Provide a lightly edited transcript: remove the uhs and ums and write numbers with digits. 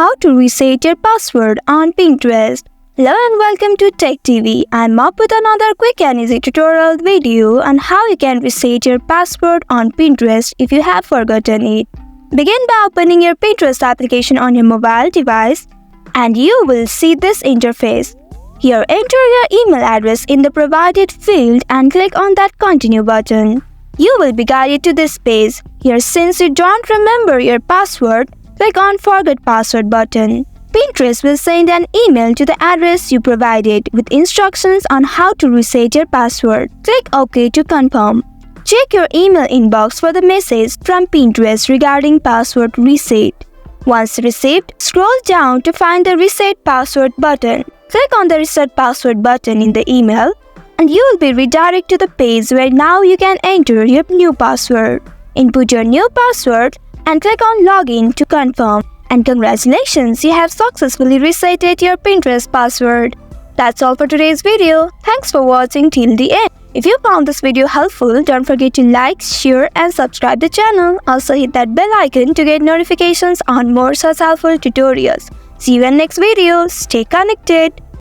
how to reset your password on Pinterest. Hello and welcome to Tech TV. I'm up with another quick and easy tutorial video on how you can reset your password on Pinterest if you have forgotten it. Begin by opening your Pinterest application on your mobile device and you will see this interface. Here, enter your email address in the provided field and click on that continue button. You will be guided to this page. Here, since you don't remember your password, click on Forget Password button. Pinterest will send an email to the address you provided with instructions on how to reset your password. Click OK to confirm. Check your email inbox for the message from Pinterest regarding password reset. Once received, scroll down to find the Reset Password button. Click on the Reset Password button in the email and you will be redirected to the page where now you can enter your new password. Input your new password and click on Login to confirm. And congratulations, you have successfully resetted your Pinterest password. That's all for today's video. Thanks for watching till the end. If you found this video helpful, don't forget to like, share and subscribe the channel. Also hit that bell icon to get notifications on more such helpful tutorials. See you in next video. Stay connected.